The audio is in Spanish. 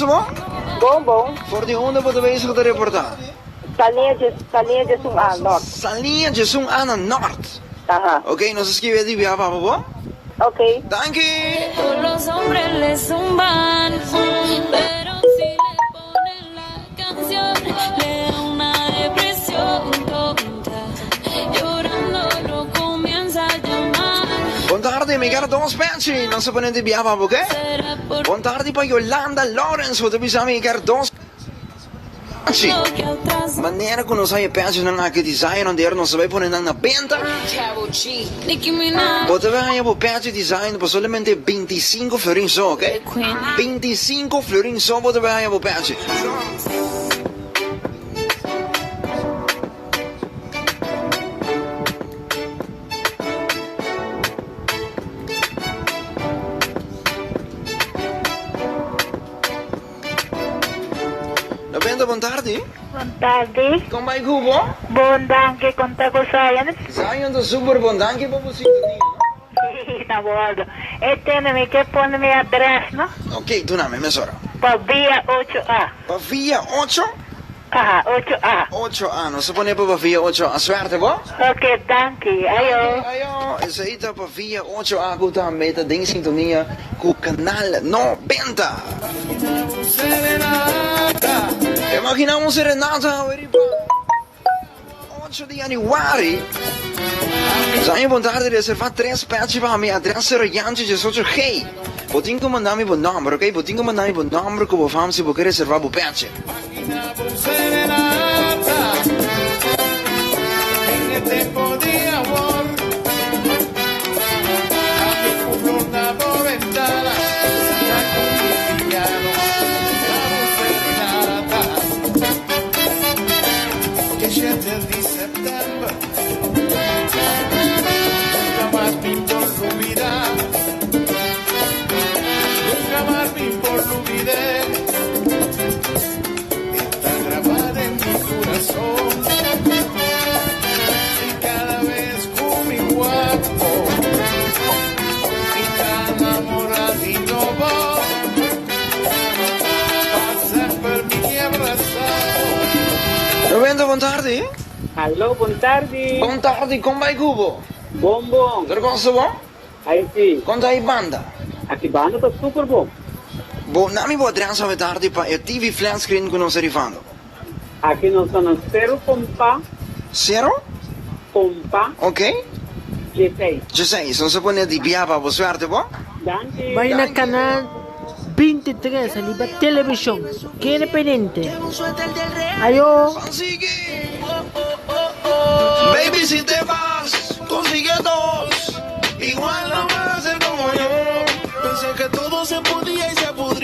mo? Bongbong. Voor die honden wat bezig te reporteren. Salida de Suma, North. Salinha de Sung Ana Norte. Ajá. Ok, nos escribe de Via Papa, po? Ok. Thank you. Todos los hombres le zumban, pero si le ponen la canción, le da una depresión tonta. Llorando lo comienza a llamar. Buon tardi, mi caro Don Spacci. Non so ponete Via Papa, ok? Será por Buon tardi poi Yolanda Lorenzo. Te bisami, mi caro Don Spacci. lo que atrás. Wanneer kunnen zij je petje naar een design en daar nog zo bij ponen naar penta? Nicki Minaj, Wat wij hebben petje design por solamente 25 florins zo, oké? the queen. 25 florins zo wat wij hebben petje. Buon tardi. Buon tardi. Kom bij Google. Buon danke conta con Science. Zijn de super bon dank je voor de sintonia. Sí, na bordo. Tenemi que pone mi address, ¿no? Oké, tu name, mesora. Por vía 8A. Pavia 8? Ajá, 8A. 8A, no se pone por Pavia 8A. Suerte, po? Ok, danke. Ayo. Ayo, esaita Pavia 8A, kuta meta ding sintonia ku canal 90. Imaginamos Renata, pa 8 di januari. Zijn je vandaag de reservat 3 speltje van mijn adres Rajantje de socio G. Botinko mandami bon number, oké? Botinko mandami bon number ko famsi bo reserva bo petje. Roberto, buon tardi. Hallo, buon tardi. Buon tardi, kom bij Google. Bom. Er komt ze wel? Aí sim. Komt hij banda? Aqui banda tá super bom. Bom, nami bo adres ave tardi pa e TV flat screen con arrivando. Aqui nós estamos zero pompa, Zero? pompa, Ok. G6. Giuseppe, non si pone di biava, bo suerte, bo? Danke. Vai na canal 23, a Liba Televisión. Quede pendiente. Ayo. Consigue! Baby, si te va